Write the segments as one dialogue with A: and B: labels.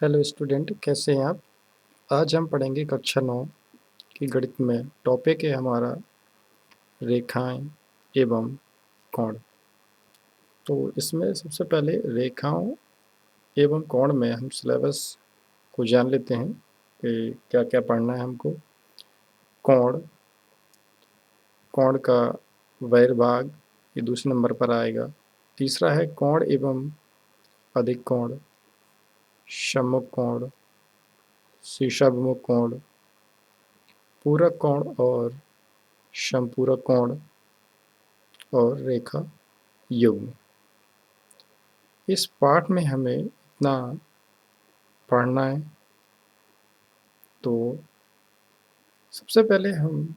A: Hello student, कैसे हैं आप? आज हम पढ़ेंगे कक्षा 9 की गणित में। टॉपिक है हमारा रेखाएं एवं कोण। तो इसमें सबसे पहले रेखाओं एवं कोण में हम सिलेबस को जान लेते हैं कि क्या क्या पढ़ना है हमको। कोण, कोण का बहिर्भाग ये दूसरे नंबर पर आएगा। तीसरा है कोण एवं अधिक कोण, सम्मुख कोण, शीर्षाभिमुख कोण, पूरक कोण और समपूरक कोण और रेखा युग्म। इस पाठ में हमें इतना पढ़ना है। तो सबसे पहले हम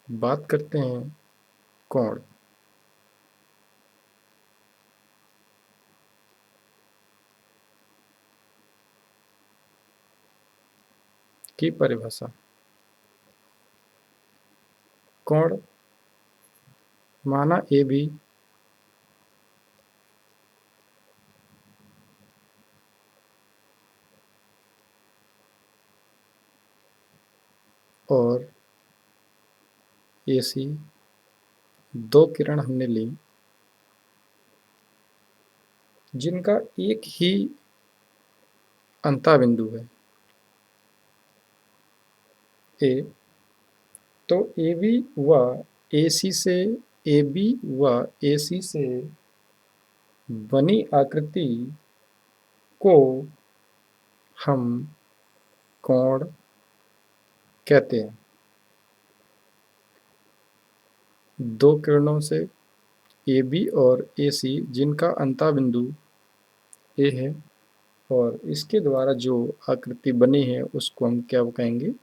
A: बात करते हैं कोण की परिभाषा। कोण माना ए बी और ए सी दो किरण हमने ली जिनका एक ही अंतःबिंदु है ए। तो ए बी व ए सी से ए बी व ए सी से बनी आकृति को हम कोण कहते हैं। दो किरणों से ए बी और ए सी जिनका अंतःबिंदु ए है और इसके द्वारा जो आकृति बनी है उसको हम क्या कहेंगे?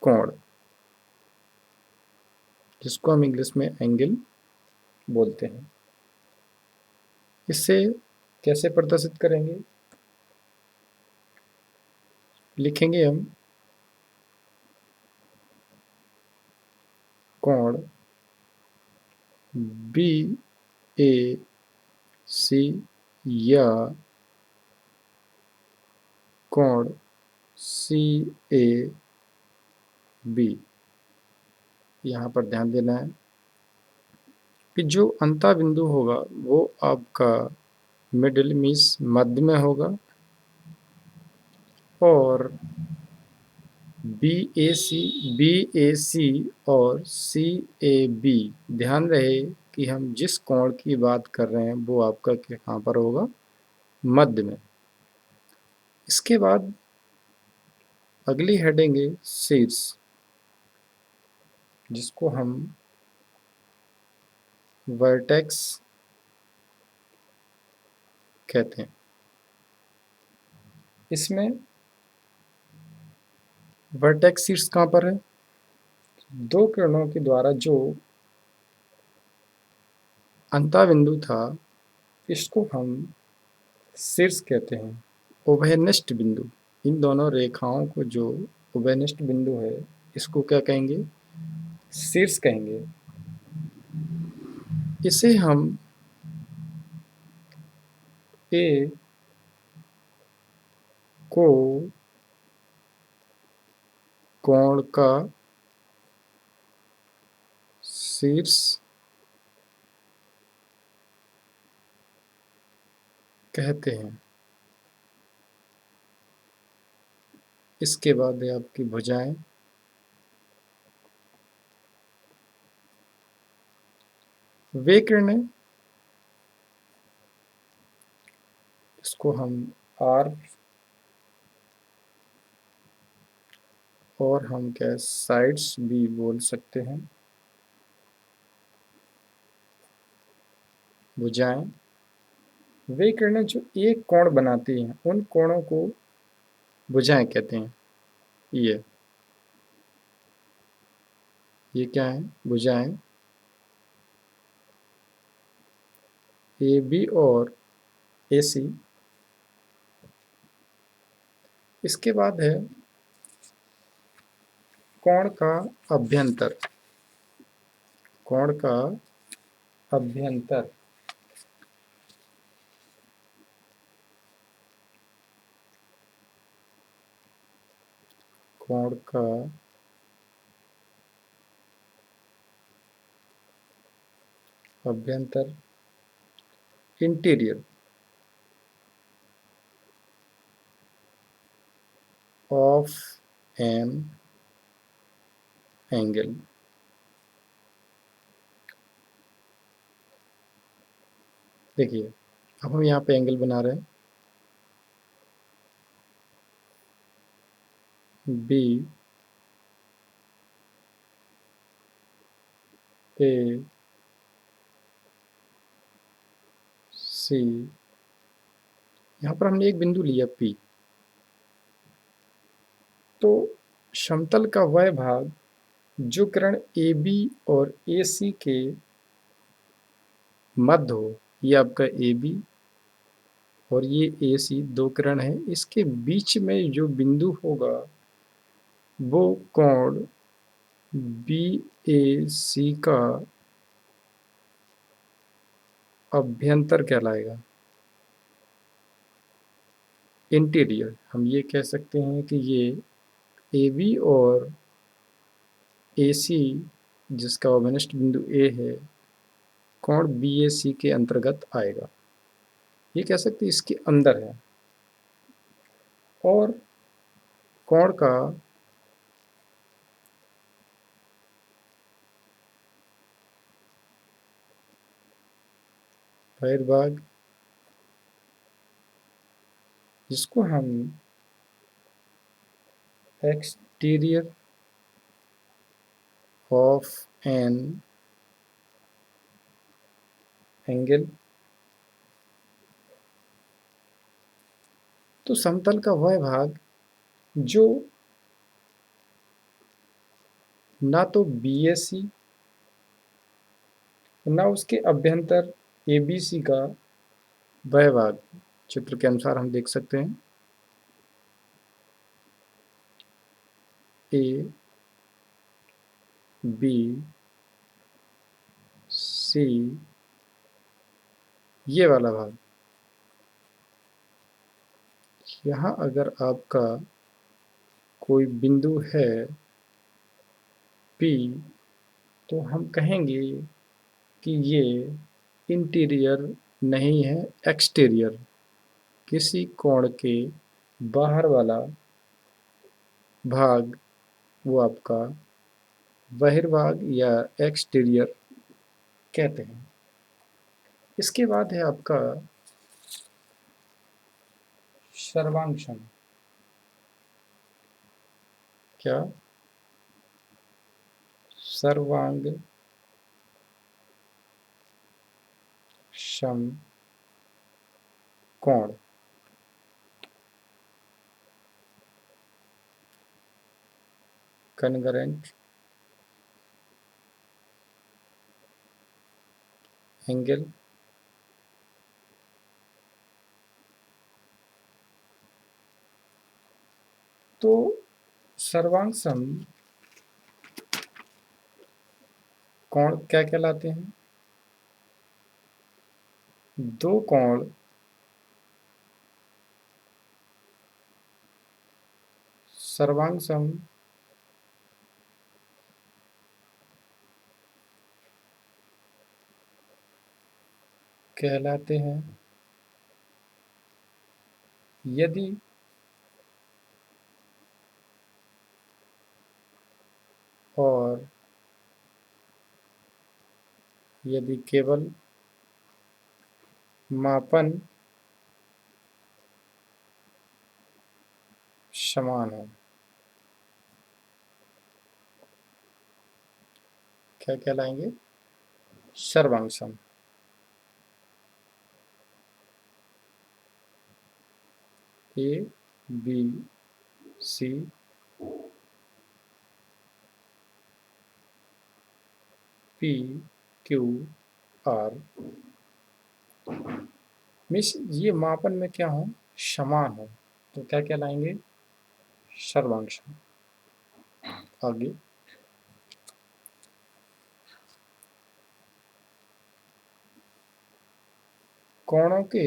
A: कोण, जिसको हम इंग्लिश में एंगल बोलते हैं। इसे कैसे प्रदर्शित करेंगे? लिखेंगे हम कोण बी ए सी या कोण सी ए बी। यहाँ पर ध्यान देना है कि जो अंतःबिंदु होगा वो आपका मिडिल मीन्स मध्य में होगा और बी ए सी और सी ए बी, ध्यान रहे कि हम जिस कोण की बात कर रहे हैं वो आपका कहाँ पर होगा? मध्य में। इसके बाद अगली हेडिंग है शीर्ष, जिसको हम वर्टेक्स कहते हैं। इसमें वर्टेक्स शीर्ष कहाँ पर है? दो किरणों के द्वारा जो अंतःबिंदु था इसको हम शीर्ष कहते हैं। उभयनिष्ठ बिंदु, इन दोनों रेखाओं को जो उभयनिष्ठ बिंदु है इसको क्या कहेंगे? शीर्ष कहेंगे। इसे हम ए को कोण का शीर्ष कहते हैं। इसके बाद है आपकी भुजाएं। वे किरणें, इसको हम आर और हम क्या साइड्स भी बोल सकते हैं। भुजाएं वे किरणें जो एक कोण बनाती हैं उन कोणों को भुजाएं कहते हैं। ये क्या है? भुजाएं ए बी और ए सी। इसके बाद है कोण का अभ्यंतर। कोण का अभ्यंतर कोण का अभ्यंतर इंटीरियर ऑफ एन एंगल। देखिए अब हम यहाँ पे एंगल बना रहे हैं बी ए सी। यहाँ पर हमने एक बिंदु लिया P। तो समतल का वह भाग जो किरण AB और AC के मध्य हो, ये आपका AB और ये AC दो किरण है, इसके बीच में जो बिंदु होगा वो कोण BAC का अभ्यंतर कहलाएगा। इंटीरियर हम ये कह सकते हैं कि ये AB और AC जिसका अवनिष्ठ बिंदु A है कोण BAC के अंतर्गत आएगा। ये कह सकते हैं इसके अंदर है। और कोण का बहिर्भाग जिसको हम एक्सटीरियर ऑफ एन एंगल। तो समतल का वह भाग जो ना तो BAC ना उसके अभ्यंतर ABC का वह भाग, चित्र के अनुसार हम देख सकते हैं A B C ये वाला भाग। यहाँ अगर आपका कोई बिंदु है P तो हम कहेंगे कि ये इंटीरियर नहीं है, एक्सटीरियर, किसी कोण के बाहर वाला भाग वो आपका बहिर्भाग या एक्सटीरियर कहते हैं। इसके बाद है आपका सर्वांग। क्या? सर्वांग सम कोण। कनगरेंट एंगल तो सर्वांग सम कोण क्या कहलाते हैं? दो कोण सर्वांग सम कहलाते हैं यदि और यदि केवल मापन समान हो। क्या कहलाएंगे? सर्वांग सम। ABC PQR मिस ये मापन में क्या हो? समान हो तो क्या कहलाएंगे? सर्वांग सम। आगे कोणों के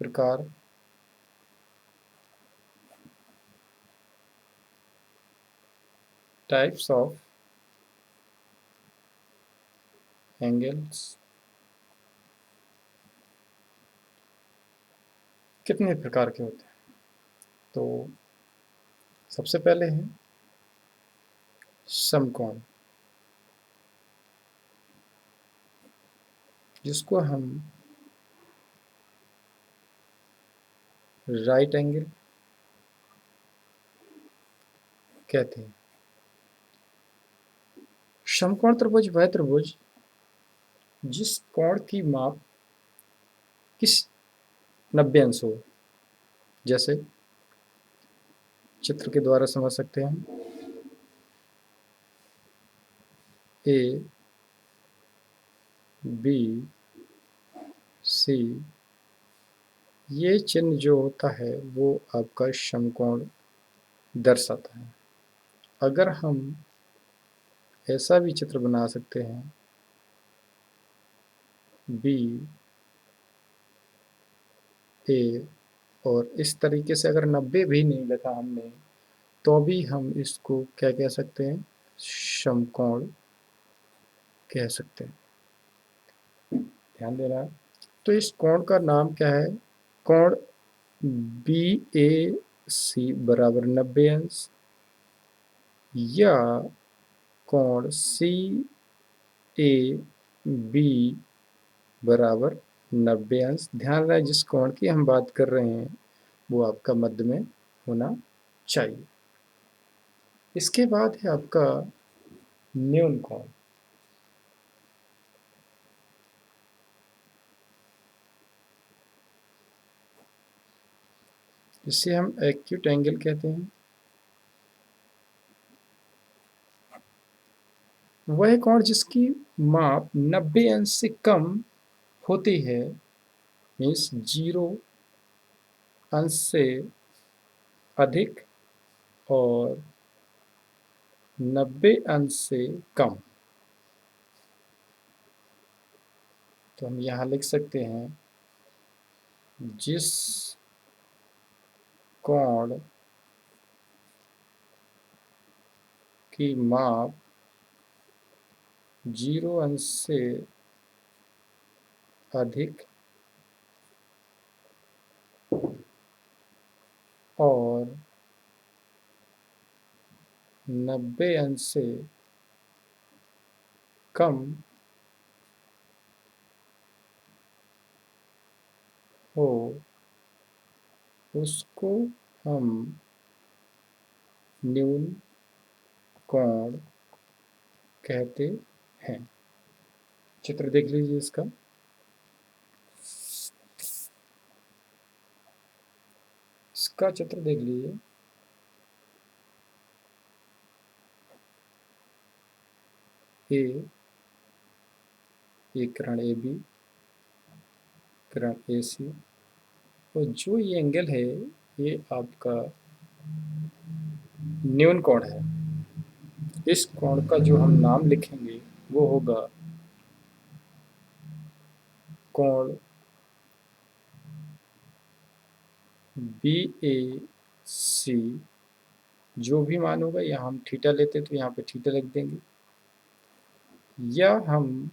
A: प्रकार टाइप्स ऑफ एंगल्स कितने प्रकार के होते हैं? तो सबसे पहले है समकोण, जिसको हम राइट एंगल कहते हैं। समकोण त्रिभुज वह त्रिभुज जिस कोण की माप किस 90 अंश हो। जैसे चित्र के द्वारा समझ सकते हैं हम, ए बी सी, ये चिन्ह जो होता है वो आपका समकोण दर्शाता है। अगर हम ऐसा भी चित्र बना सकते हैं, बी ए, और इस तरीके से अगर 90 भी नहीं लिखा हमने तो भी हम इसको क्या कह सकते हैं? समकोण कह सकते हैं। ध्यान देना। तो इस कोण का नाम क्या है? कोण बी ए सी बराबर 90 अंश, या कोण सी ए बी बराबर 90 अंश। ध्यान रहे जिस कोण की हम बात कर रहे हैं वो आपका मध्य में होना चाहिए। इसके बाद है आपका न्यून कोण। जिसे हम एक्यूट एंगल कहते हैं। वह कोण जिसकी माप 90 अंश से कम होती है, मीन्स 0 अंश से अधिक और 90 अंश से कम। तो हम यहाँ लिख सकते हैं, जिस कोण की माप 0 अंश से अधिक और 90 अंश से कम हो, उसको हम न्यून कोण कहते हैं। चित्र देख लीजिए इसका। इसका चित्र देख लीजिए। एक किरण ए बी, किरण ए सी, और जो ये एंगल है ये आपका न्यून कोण है। इस कोण का जो हम नाम लिखेंगे वो होगा कोण बी ए सी। जो भी मान होगा, यहाँ हम थीटा लेते तो यहाँ पे थीटा लिख देंगे, या हम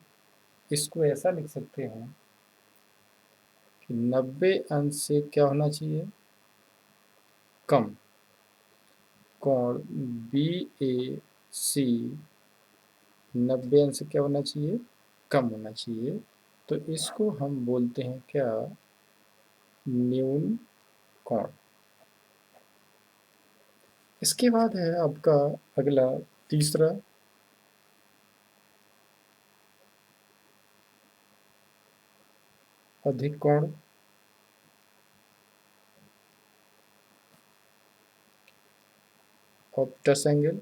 A: इसको ऐसा लिख सकते हैं कि 90 अंश से क्या होना चाहिए? कम। कोण बी ए सी 90 अंश से क्या होना चाहिए? कम होना चाहिए। तो इसको हम बोलते हैं क्या? न्यून कोण। इसके बाद है आपका अगला तीसरा अधिक कोण। Optus angle.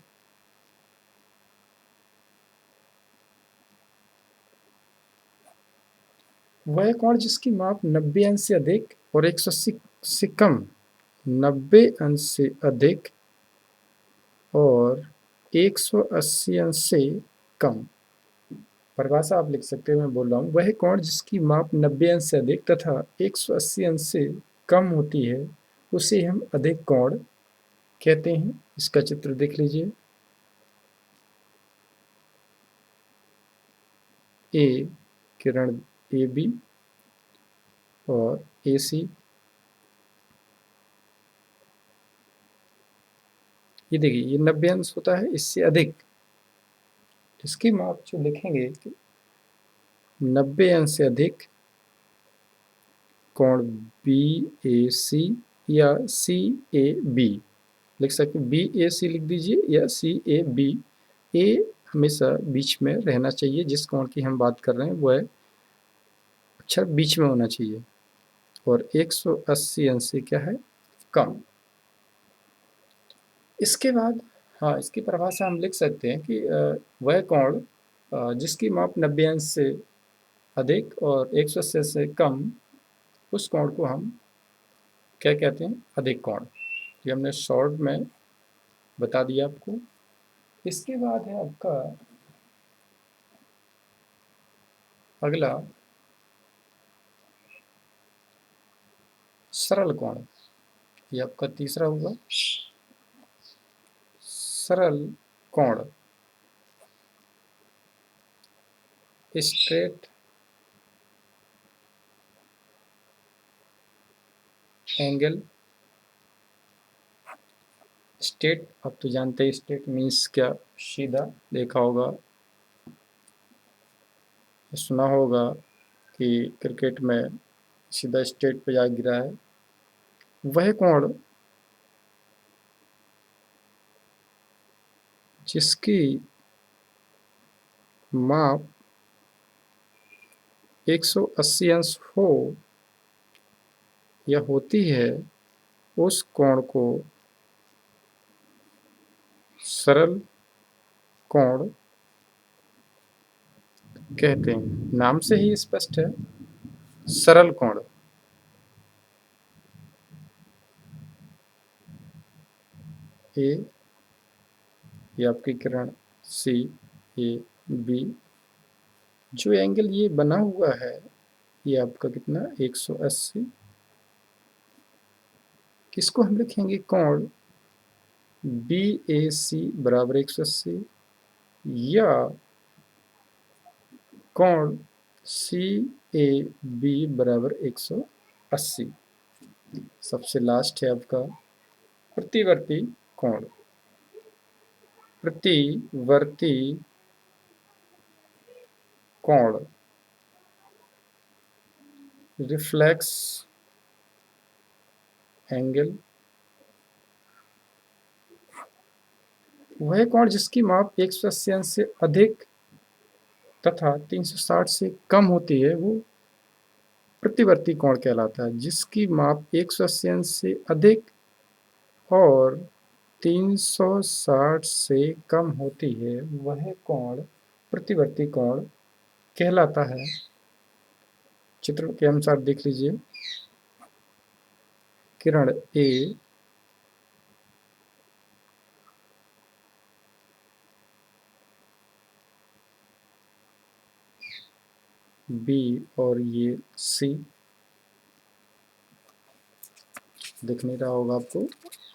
A: वह कोण जिसकी माप 90 अंश से अधिक और 180 से कम, 90 अंश से अधिक और 180 अंश से कम। परिभाषा आप लिख सकते हैं, मैं बोल रहा हूँ, वह कोण जिसकी माप 90 अंश से अधिक तथा 180 अंश से कम होती है उसे हम अधिक कोण कहते हैं। इसका चित्र देख लीजिए। ए किरण ए बी और ए सी। ये देखिए ये 90 अंश होता है, इससे अधिक इसकी माप जो लिखेंगे कि 90 अंश से अधिक कोण बी ए सी या सी ए बी लिख सकते हैं। बी ए सी लिख दीजिए या सी ए बी। ए हमेशा बीच में रहना चाहिए, जिस कोण की हम बात कर रहे हैं वह अक्षर बीच में होना चाहिए और 180 अंश से क्या है, कम। इसके बाद हाँ, इसकी परिभाषा हम लिख सकते हैं कि वह कोण जिसकी माप 90 अंश से अधिक और 180 से कम, उस कोण को हम क्या कहते हैं, अधिक कोण। ये हमने शॉर्ट में बता दिया आपको। इसके बाद है आपका अगला सरल कोण। ये आपका तीसरा होगा सरल कोण। Straight angle. स्ट्रेट आप तो जानते हैं स्ट्रेट मीन्स क्या, सीधा। देखा होगा, सुना होगा कि क्रिकेट में सीधा स्ट्रेट पे जा गिरा है। वह कोण जिसकी माप 180 अंश हो या होती है, उस कोण को सरल कोण कहते हैं। नाम से ही स्पष्ट है, सरल कोण। ए ये आपकी किरण सी ए बी, जो एंगल ये बना हुआ है ये आपका कितना, 180। किसको हम लिखेंगे, कोण बी ए सी बराबर 180 या कोण सी ए बी बराबर 180। सबसे लास्ट है आपका प्रतिवर्ती कोण। प्रतिवर्ती कोण रिफ्लेक्स एंगल। वह कोण जिसकी माप 180 अंश से अधिक तथा 360 से कम होती है वो प्रतिवर्ती कोण कहलाता है। जिसकी माप 180 अंश से अधिक और 360 से कम होती है वह कोण प्रतिवर्ती कोण कहलाता है। चित्र के अनुसार देख लीजिए, किरण ए बी और ये सी। दिख नहीं रहा होगा आपको,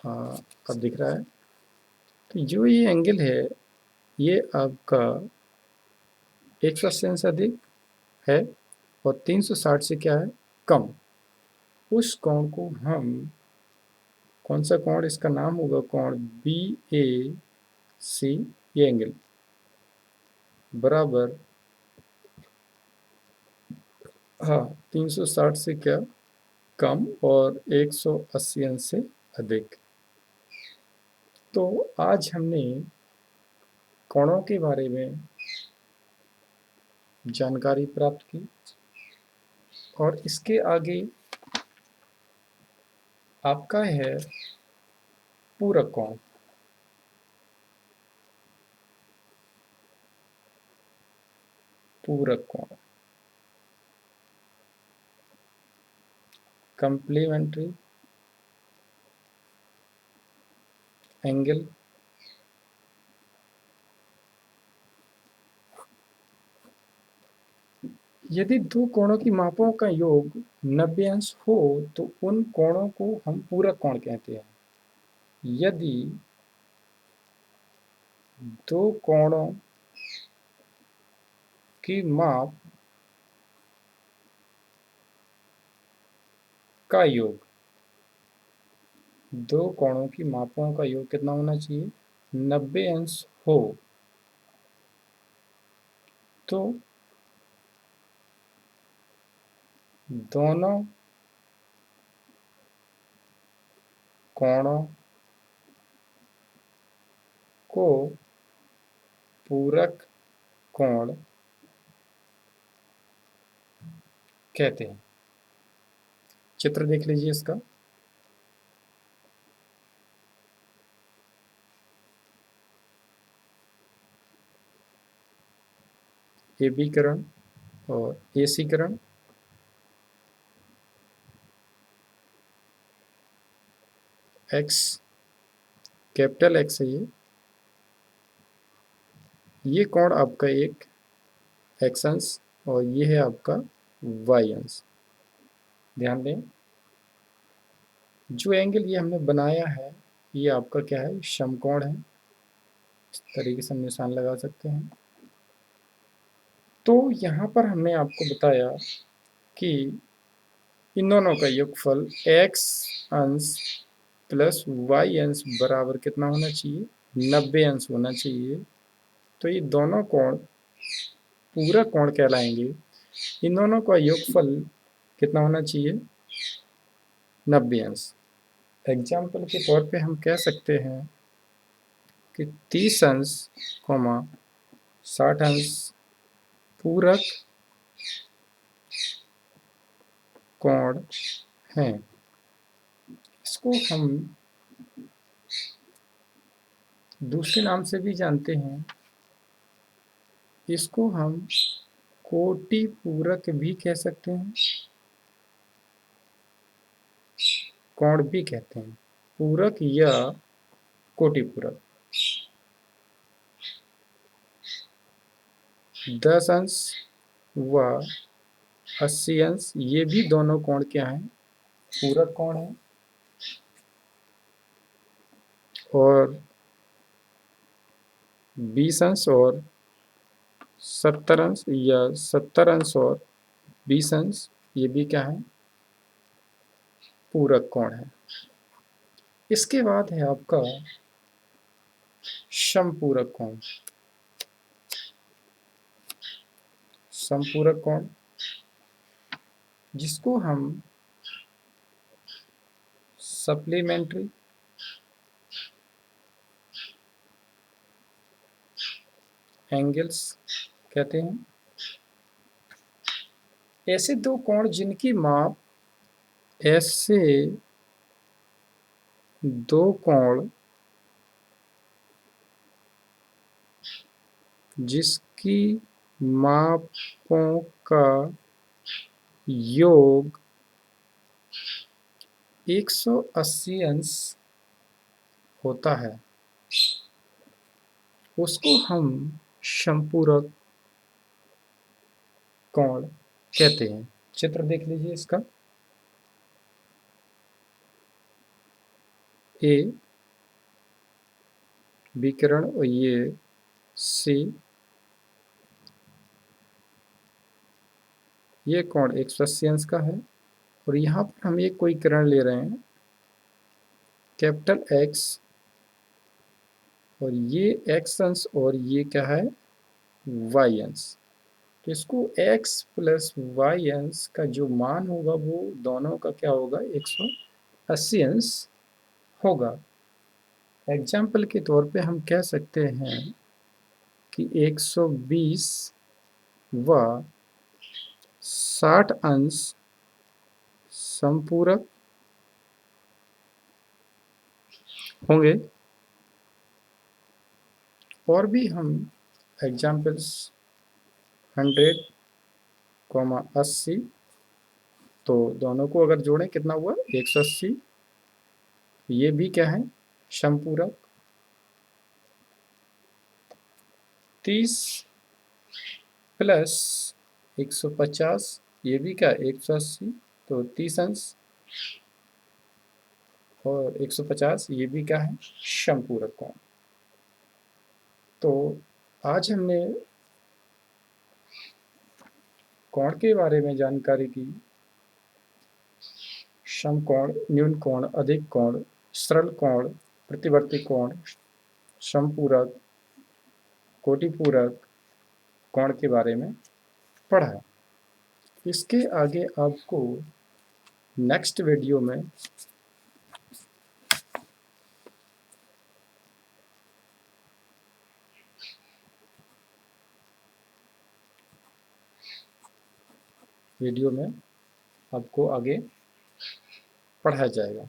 A: हाँ अब दिख रहा है। तो जो ये एंगल है ये आपका 180 से अधिक है और 360 से क्या है, कम। उस कोण को हम, कौन सा कोण, इसका नाम होगा कोण बी ए सी। ये एंगल बराबर, हाँ, 360 से क्या कम और 180 अंश से अधिक। तो आज हमने कोणों के बारे में जानकारी प्राप्त की और इसके आगे आपका है पूरक कोण। पूरक कोण, कंप्लीमेंट्री एंगल। यदि दो कोणों की मापों का योग 90 अंश हो तो उन कोणों को हम पूरक कोण कहते हैं। यदि दो कोणों की माप का योग, दो कोणों की मापों का योग कितना होना चाहिए? 90 अंश हो तो दोनों कोणों को पूरक कोण कहते हैं। चित्र देख लीजिए इसका। AB किरण और AC किरण, X कैपिटल X है ये कोण आपका एक X अंश और ये है आपका Y अंश। ध्यान दें, जो एंगल ये हमने बनाया है ये आपका क्या है? समकोण है। इस तरीके से हम निशान लगा सकते हैं। तो यहाँ पर हमने आपको बताया कि इन दोनों का योगफल x अंश प्लस y अंश बराबर कितना होना चाहिए? 90 अंश होना चाहिए। तो ये दोनों कोण पूरक कोण कहलाएंगे। इन दोनों का योगफल कितना होना चाहिए? 90 अंश। एग्जाम्पल के तौर पे हम कह सकते हैं कि 30 अंश, 60 अंश पूरक कोण हैं। इसको हम दूसरे नाम से भी जानते हैं, इसको हम कोटि पूरक भी कह सकते हैं, कोण भी कहते हैं। पूरक या कोटि पूरक। 10 अंश व 80 अंश ये भी दोनों कोण क्या हैं? पूरक कोण है। और 20 अंश और 70 अंश या 70 अंश और 20 अंश ये भी क्या है? पूरक कोण है। इसके बाद है आपका समपूरक कोण। समपूरक कोण जिसको हम सप्लीमेंट्री एंगल्स कहते हैं। ऐसे दो कोण जिनकी माप, ऐसे दो कोण जिसकी मापों का योग 180 अंश होता है उसको हम समपूरक कोण कहते हैं। चित्र देख लीजिए इसका। ए बी किरण और ये सी, ये कोण 180 अंश का है। और यहाँ पर हम एक कोई किरण ले रहे हैं कैपिटल एक्स, और ये एक्स अंश और ये क्या है? वाई अंश। तो इसको x प्लस वाई अंश का जो मान होगा वो दोनों का क्या होगा? 180 अंश होगा। एग्जाम्पल के तौर पे हम कह सकते हैं कि 120 व 60 अंश समपूरक होंगे। और भी हम एग्जाम्पल्स 100, 80, तो दोनों को अगर जोड़ें कितना हुआ? 180। ये भी क्या है? समपूरक। 30 प्लस 150 ये भी क्या? 180, तो 30 अंश और 150 ये भी क्या है? समपूरक कोण। तो आज हमने कोण के बारे में जानकारी की। समकोण, न्यून कोण, अधिक कोण, सरल कोण, प्रतिवर्ती कोण, समपूरक, कोटिपूरक कोण के बारे में पढ़ा। इसके आगे आपको नेक्स्ट वीडियो में आपको आगे पढ़ाया जाएगा।